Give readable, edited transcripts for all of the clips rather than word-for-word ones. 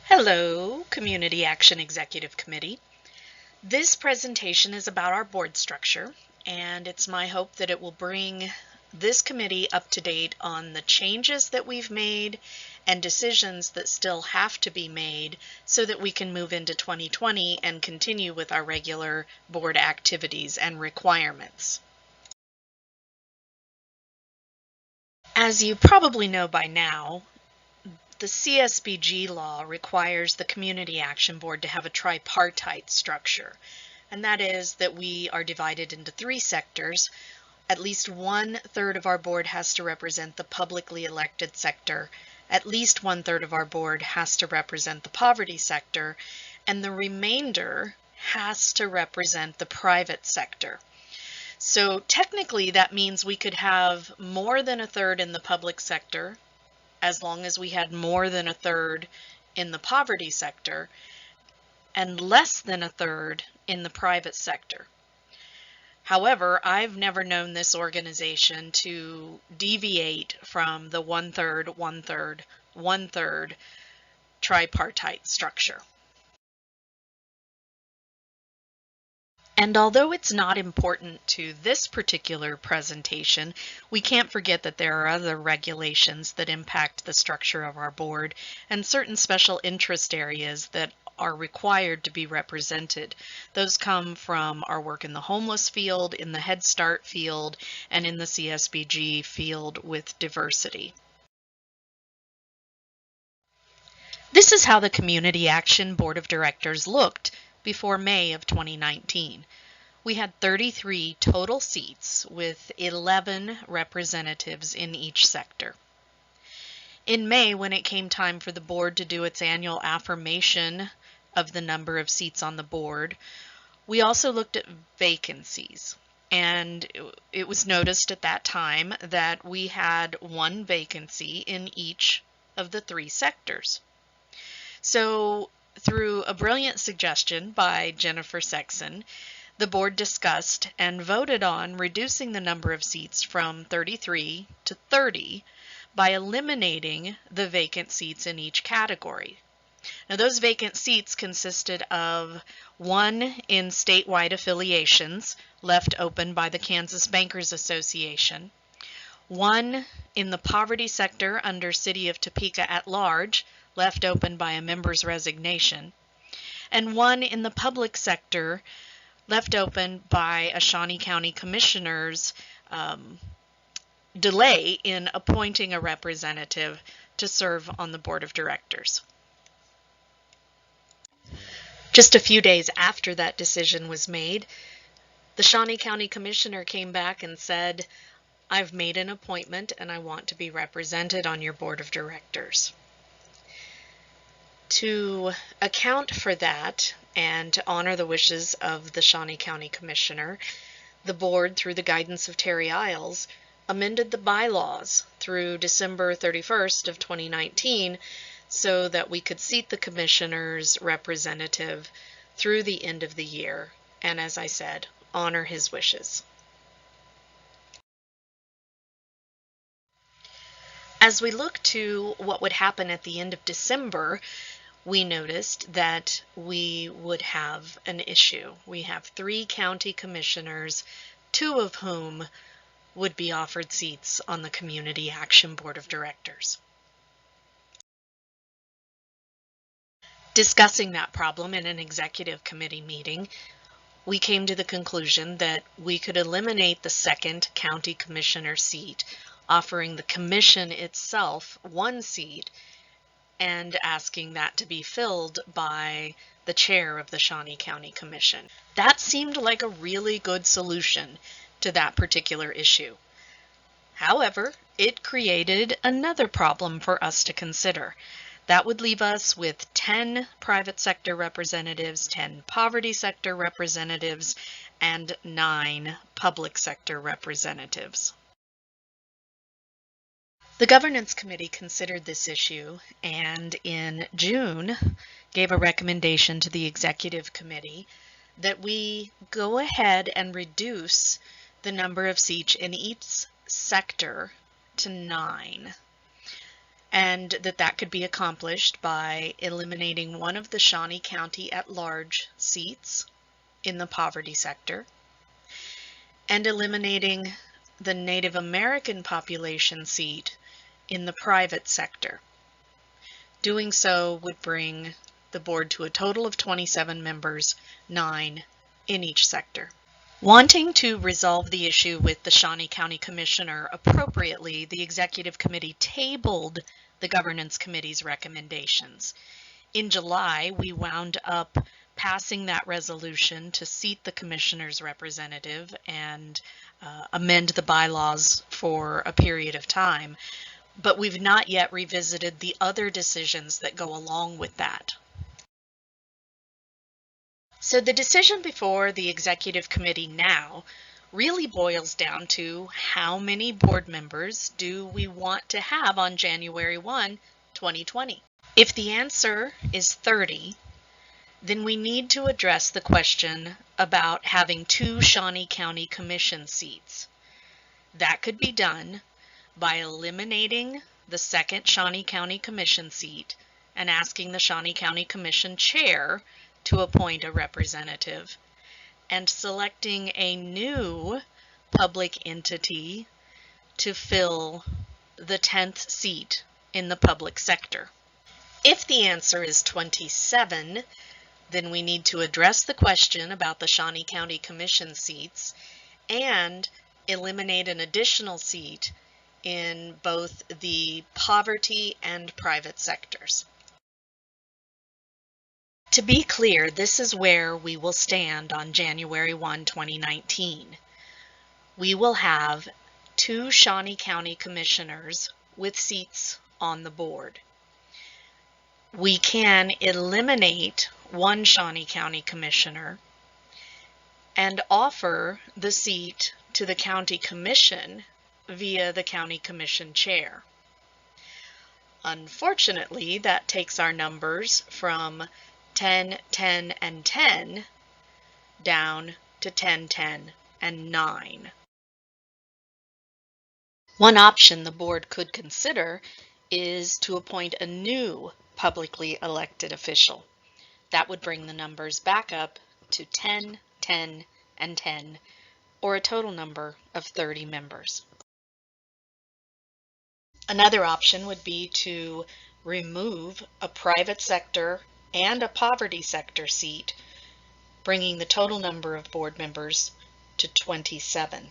Hello, Community Action Executive Committee. This presentation is about our board structure, and it's my hope that it will bring this committee up to date on the changes that we've made and decisions that still have to be made so that we can move into 2020 and continue with our regular board activities and requirements. As you probably know by now, the CSBG law requires the Community Action Board to have a tripartite structure, and that is that we are divided into three sectors. At least 1/3 of our board has to represent the publicly elected sector, at least 1/3 of our board has to represent the poverty sector, and the remainder has to represent the private sector. So technically that means we could have more than 1/3 in the public sector, as long as we had more than 1/3 in the poverty sector and less than 1/3 in the private sector. However, I've never known this organization to deviate from the 1/3, 1/3, 1/3 tripartite structure. And although it's not important to this particular presentation, we can't forget that there are other regulations that impact the structure of our board and certain special interest areas that are required to be represented. Those come from our work in the homeless field, in the Head Start field, and in the CSBG field with diversity. This is how the Community Action Board of Directors looked before May of 2019. We had 33 total seats with 11 representatives in each sector. In May, when it came time for the board to do its annual affirmation of the number of seats on the board, we also looked at vacancies. And it was noticed at that time that we had one vacancy in each of the three sectors. So through a brilliant suggestion by Jennifer Sexton, the board discussed and voted on reducing the number of seats from 33 to 30 by eliminating the vacant seats in each category. Now, those vacant seats consisted of one in statewide affiliations left open by the Kansas Bankers Association, one in the poverty sector under City of Topeka at large left open by a member's resignation, and one in the public sector left open by a Shawnee County Commissioner's delay in appointing a representative to serve on the board of directors. Just a few days after that decision was made, the Shawnee County Commissioner came back and said, "I've made an appointment and I want to be represented on your board of directors." To account for that and to honor the wishes of the Shawnee County Commissioner, the board, through the guidance of Terry Isles, amended the bylaws through December 31st of 2019 so that we could seat the commissioner's representative through the end of the year and, as I said, honor his wishes. As we look to what would happen at the end of December, we noticed that we would have an issue. We have 3 county commissioners, 2 of whom would be offered seats on the Community Action Board of Directors. Discussing that problem in an executive committee meeting, we came to the conclusion that we could eliminate the 2nd county commissioner seat, offering the commission itself 1 seat and asking that to be filled by the chair of the Shawnee County Commission. That seemed like a really good solution to that particular issue. However, it created another problem for us to consider. That would leave us with 10 private sector representatives, 10 poverty sector representatives, and 9 public sector representatives. The Governance Committee considered this issue and in June gave a recommendation to the Executive Committee that we go ahead and reduce the number of seats in each sector to 9. and that could be accomplished by eliminating one of the Shawnee County at-large seats in the poverty sector and eliminating the Native American population seat in the private sector. Doing so would bring the board to a total of 27 members, 9 in each sector. Wanting to resolve the issue with the Shawnee County Commissioner appropriately, the Executive Committee tabled the Governance Committee's recommendations. In July, we wound up passing that resolution to seat the Commissioner's representative and amend the bylaws for a period of time, but we've not yet revisited the other decisions that go along with that. So the decision before the Executive Committee now really boils down to how many board members do we want to have on January 1, 2020. If the answer is 30, then we need to address the question about having 2 Shawnee County Commission seats. That could be done by eliminating the second Shawnee County Commission seat and asking the Shawnee County Commission chair to appoint a representative, and selecting a new public entity to fill the 10th seat in the public sector. If the answer is 27, then we need to address the question about the Shawnee County Commission seats and eliminate an additional seat in both the poverty and private sectors. To be clear, this is where we will stand on January 1, 2019. We will have 2 Shawnee County Commissioners with seats on the board. We can eliminate 1 Shawnee County Commissioner and offer the seat to the County Commission via the County Commission chair. Unfortunately, that takes our numbers from 10, 10, and 10 down to 10, 10, and 9. One option the board could consider is to appoint a new publicly elected official. That would bring the numbers back up to 10, 10, and 10, or a total number of 30 members. Another option would be to remove a private sector and a poverty sector seat, bringing the total number of board members to 27.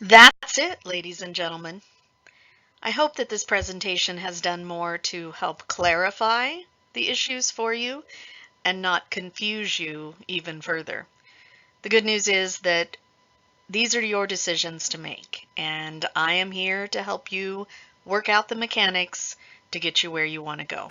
That's it, ladies and gentlemen. I hope that this presentation has done more to help clarify the issues for you and not confuse you even further. The good news is that these are your decisions to make, and I am here to help you work out the mechanics to get you where you want to go.